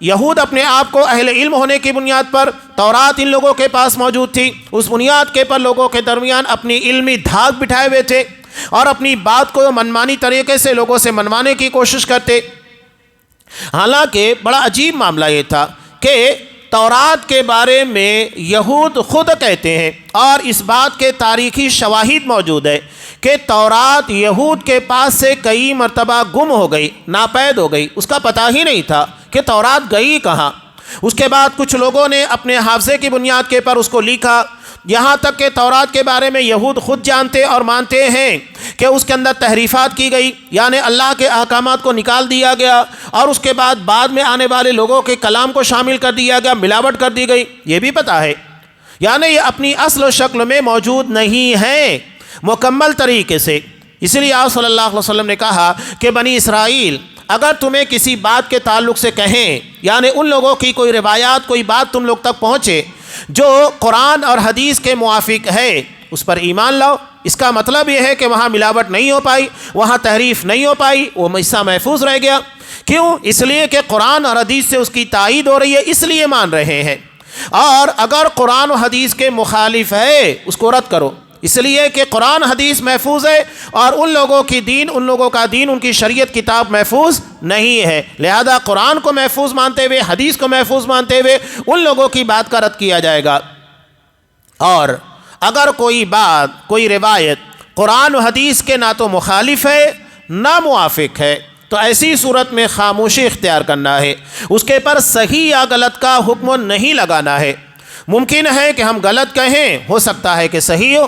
یہود اپنے آپ کو اہل علم ہونے کی بنیاد پر تورات ان لوگوں کے پاس موجود تھی، اس بنیاد کے پر لوگوں کے درمیان اپنی علمی دھاک بٹھائے ہوئے تھے اور اپنی بات کو منمانی طریقے سے لوگوں سے منوانے کی کوشش کرتے۔ حالانکہ بڑا عجیب معاملہ یہ تھا کہ تورات کے بارے میں یہود خود کہتے ہیں، اور اس بات کے تاریخی شواہد موجود ہے کہ تورات یہود کے پاس سے کئی مرتبہ گم ہو گئی، ناپید ہو گئی، اس کا پتہ ہی نہیں تھا کہ تورات گئی کہاں۔ اس کے بعد کچھ لوگوں نے اپنے حافظے کی بنیاد کے پر اس کو لکھا، یہاں تک کہ تورات کے بارے میں یہود خود جانتے اور مانتے ہیں کہ اس کے اندر تحریفات کی گئی، یعنی اللہ کے احکامات کو نکال دیا گیا اور اس کے بعد میں آنے والے لوگوں کے کلام کو شامل کر دیا گیا، ملاوٹ کر دی گئی، یہ بھی پتہ ہے۔ یعنی یہ اپنی اصل و شکل میں موجود نہیں ہے مکمل طریقے سے۔ اس لیے آپ صلی اللہ علیہ وسلم نے کہا کہ بنی اسرائیل اگر تمہیں کسی بات کے تعلق سے کہیں، یعنی ان لوگوں کی کوئی روایات، کوئی بات تم لوگ تک پہنچے جو قرآن اور حدیث کے موافق ہے، اس پر ایمان لاؤ، اس کا مطلب یہ ہے کہ وہاں ملاوٹ نہیں ہو پائی، وہاں تحریف نہیں ہو پائی، وہ حصہ محفوظ رہ گیا۔ کیوں؟ اس لیے کہ قرآن اور حدیث سے اس کی تائید ہو رہی ہے، اس لیے مان رہے ہیں۔ اور اگر قرآن و حدیث کے مخالف ہے اس کو رد کرو، اس لیے کہ قرآن حدیث محفوظ ہے اور ان لوگوں کا دین ان کی شریعت کتاب محفوظ نہیں ہے، لہذا قرآن کو محفوظ مانتے ہوئے، حدیث کو محفوظ مانتے ہوئے ان لوگوں کی بات کا رد کیا جائے گا۔ اور اگر کوئی بات، کوئی روایت قرآن و حدیث کے نہ تو مخالف ہے نہ موافق ہے تو ایسی صورت میں خاموشی اختیار کرنا ہے، اس کے پر صحیح یا غلط کا حکم نہیں لگانا ہے۔ ممکن ہے کہ ہم غلط کہیں، ہو سکتا ہے کہ صحیح ہو،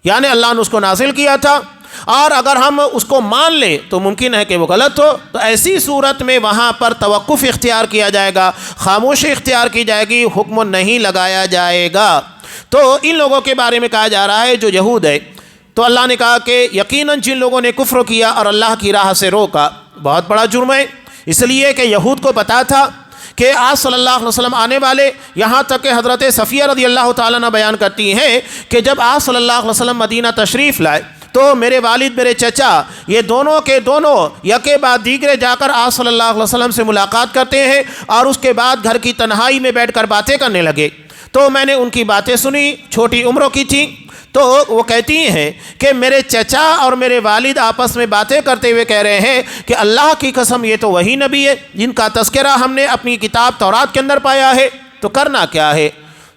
یعنی اللہ نے اس کو نازل کیا تھا، اور اگر ہم اس کو مان لیں تو ممکن ہے کہ وہ غلط ہو، تو ایسی صورت میں وہاں پر توقف اختیار کیا جائے گا، خاموشی اختیار کی جائے گی، حکم نہیں لگایا جائے گا۔ تو ان لوگوں کے بارے میں کہا جا رہا ہے جو یہود ہے، تو اللہ نے کہا کہ یقیناً جن لوگوں نے کفر کیا اور اللہ کی راہ سے روکا، بہت بڑا جرم ہے، اس لیے کہ یہود کو پتا تھا کہ آج صلی اللہ علیہ وسلم آنے والے، یہاں تک کہ حضرت صفیہ رضی اللہ تعالیٰ عنہ بیان کرتی ہیں کہ جب آج صلی اللہ علیہ وسلم مدینہ تشریف لائے تو میرے والد، میرے چچا، یہ دونوں کے دونوں یکے بعد دیگرے جا کر آپ صلی اللہ علیہ وسلم سے ملاقات کرتے ہیں اور اس کے بعد گھر کی تنہائی میں بیٹھ کر باتیں کرنے لگے۔ تو میں نے ان کی باتیں سنی، چھوٹی عمروں کی تھیں، تو وہ کہتی ہیں کہ میرے چچا اور میرے والد آپس میں باتیں کرتے ہوئے کہہ رہے ہیں کہ اللہ کی قسم یہ تو وہی نبی ہے جن کا تذکرہ ہم نے اپنی کتاب تورات کے اندر پایا ہے، تو کرنا کیا ہے؟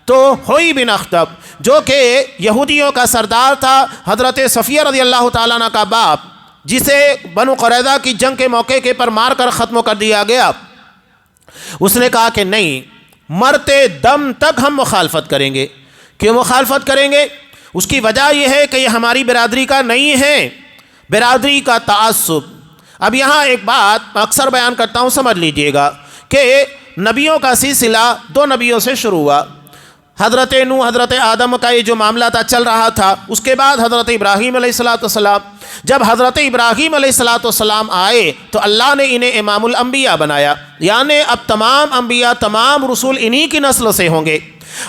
تو ہوئی بن اخطب جو کہ یہودیوں کا سردار تھا، حضرت صفیہ رضی اللہ تعالیٰ عنہ کا باپ، جسے بنو قریظہ کی جنگ کے موقع کے پر مار کر ختم کر دیا گیا، اس نے کہا کہ نہیں، مرتے دم تک ہم مخالفت کریں گے۔ کیوں مخالفت کریں گے؟ اس کی وجہ یہ ہے کہ یہ ہماری برادری کا نہیں ہے، برادری کا تعصب۔ اب یہاں ایک بات اکثر بیان کرتا ہوں، سمجھ لیجئے گا کہ نبیوں کا سلسلہ دو نبیوں سے شروع ہوا۔ حضرت نوح، حضرت آدم کا یہ جو معاملہ تھا چل رہا تھا، اس کے بعد حضرت ابراہیم علیہ السلام۔ جب حضرت ابراہیم علیہ السلام آئے تو اللہ نے انہیں امام الانبیاء بنایا، یعنی اب تمام انبیاء، تمام رسول انہی کی نسل سے ہوں گے،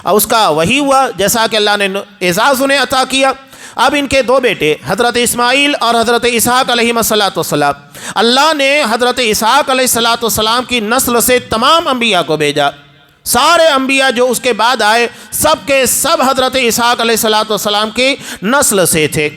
اور اس کا وہی ہوا جیسا کہ اللہ نے اعزاز انہیں عطا کیا۔ اب ان کے دو بیٹے حضرت اسماعیل اور حضرت اسحاق علیہ السلام، اللہ نے حضرت اسحاق علیہ السلام کی نسل سے تمام انبیاء کو بھیجا۔ سارے انبیاء جو اس کے بعد آئے سب کے سب حضرت اسحاق علیہ السلام کی نسل سے تھے،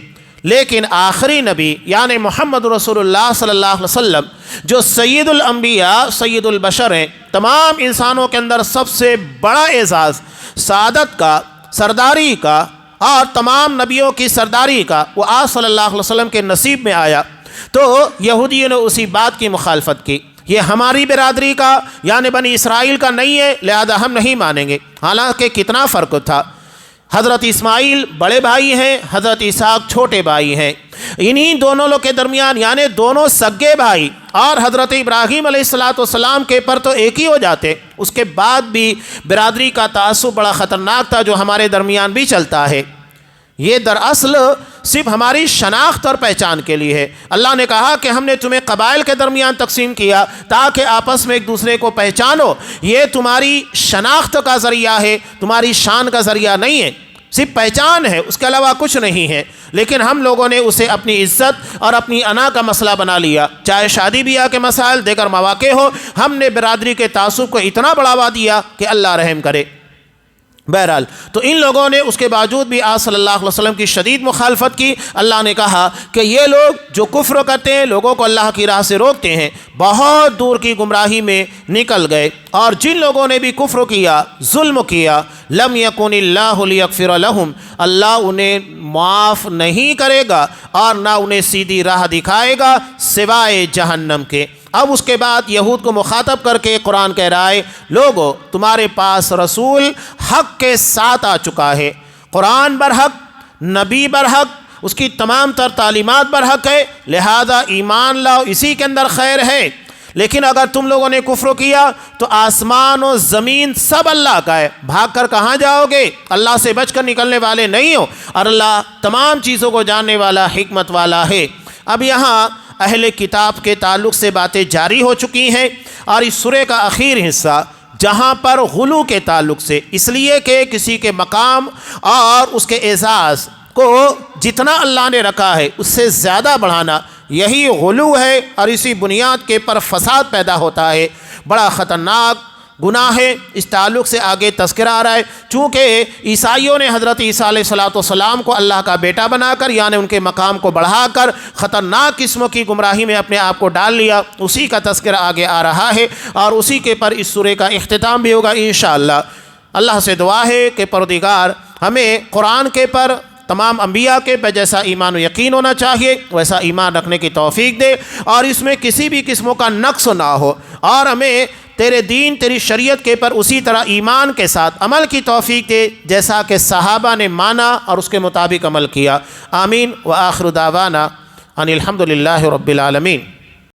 لیکن آخری نبی یعنی محمد رسول اللہ صلی اللہ علیہ وسلم جو سید الانبیاء، سید البشر ہیں، تمام انسانوں کے اندر سب سے بڑا اعزاز سعادت کا، سرداری کا اور تمام نبیوں کی سرداری کا، وہ آپ صلی اللہ علیہ وسلم کے نصیب میں آیا، تو یہودیوں نے اسی بات کی مخالفت کی، یہ ہماری برادری کا یعنی بنی اسرائیل کا نہیں ہے، لہذا ہم نہیں مانیں گے۔ حالانکہ کتنا فرق تھا، حضرت اسماعیل بڑے بھائی ہیں، حضرت اسحاق چھوٹے بھائی ہیں، انہی دونوں لوگ کے درمیان یعنی دونوں سگے بھائی، اور حضرت ابراہیم علیہ السلام کے پر تو ایک ہی ہو جاتے، اس کے بعد بھی برادری کا تعصب بڑا خطرناک تھا جو ہمارے درمیان بھی چلتا ہے۔ یہ دراصل صرف ہماری شناخت اور پہچان کے لیے ہے۔ اللہ نے کہا کہ ہم نے تمہیں قبائل کے درمیان تقسیم کیا تاکہ آپس میں ایک دوسرے کو پہچانو، یہ تمہاری شناخت کا ذریعہ ہے، تمہاری شان کا ذریعہ نہیں ہے، صرف پہچان ہے، اس کے علاوہ کچھ نہیں ہے۔ لیکن ہم لوگوں نے اسے اپنی عزت اور اپنی انا کا مسئلہ بنا لیا، چاہے شادی بیاہ کے مسائل، دیگر مواقع ہو، ہم نے برادری کے تعصب کو اتنا بڑھاوا دیا کہ اللہ رحم کرے۔ بہرحال تو ان لوگوں نے اس کے باوجود بھی آپ صلی اللہ علیہ وسلم کی شدید مخالفت کی۔ اللہ نے کہا کہ یہ لوگ جو کفر کرتے ہیں، لوگوں کو اللہ کی راہ سے روکتے ہیں، بہت دور کی گمراہی میں نکل گئے۔ اور جن لوگوں نے بھی کفر کیا، ظلم کیا، لم یکن اللہ لیغفر لہم، اللہ انہیں معاف نہیں کرے گا اور نہ انہیں سیدھی راہ دکھائے گا سوائے جہنم کے۔ اب اس کے بعد یہود کو مخاطب کر کے قرآن کہہ رہا ہے، لوگو تمہارے پاس رسول حق کے ساتھ آ چکا ہے، قرآن برحق، نبی برحق، اس کی تمام تر تعلیمات برحق ہے، لہذا ایمان لاؤ، اسی کے اندر خیر ہے۔ لیکن اگر تم لوگوں نے کفر کیا تو آسمان و زمین سب اللہ کا ہے، بھاگ کر کہاں جاؤ گے؟ اللہ سے بچ کر نکلنے والے نہیں ہو، اور اللہ تمام چیزوں کو جاننے والا، حکمت والا ہے۔ اب یہاں اہل کتاب کے تعلق سے باتیں جاری ہو چکی ہیں، اور اس سورہ کا آخر حصہ جہاں پر غلو کے تعلق سے، اس لیے کہ کسی کے مقام اور اس کے اعزاز کو جتنا اللہ نے رکھا ہے اس سے زیادہ بڑھانا، یہی غلو ہے، اور اسی بنیاد کے پر فساد پیدا ہوتا ہے۔ بڑا خطرناک گناہ ہے۔ اس تعلق سے آگے تذکرہ آ رہا ہے، چونکہ عیسائیوں نے حضرت عیسیٰ علیہ السلام کو اللہ کا بیٹا بنا کر، یعنی ان کے مقام کو بڑھا کر خطرناک قسموں کی گمراہی میں اپنے آپ کو ڈال لیا، اسی کا تذکرہ آگے آ رہا ہے، اور اسی کے پر اس سورہ کا اختتام بھی ہوگا انشاءاللہ۔ اللہ سے دعا ہے کہ پروردگار ہمیں قرآن کے پر، تمام انبیاء کے پر جیسا ایمان و یقین ہونا چاہیے ویسا ایمان رکھنے کی توفیق دے، اور اس میں کسی بھی قسموں کا نقص نہ ہو، اور ہمیں تیرے دین، تیری شریعت کے پر اسی طرح ایمان کے ساتھ عمل کی توفیق دے جیسا کہ صحابہ نے مانا اور اس کے مطابق عمل کیا۔ آمین۔ وآخر دعوانا ان الحمد للہ رب العالمین۔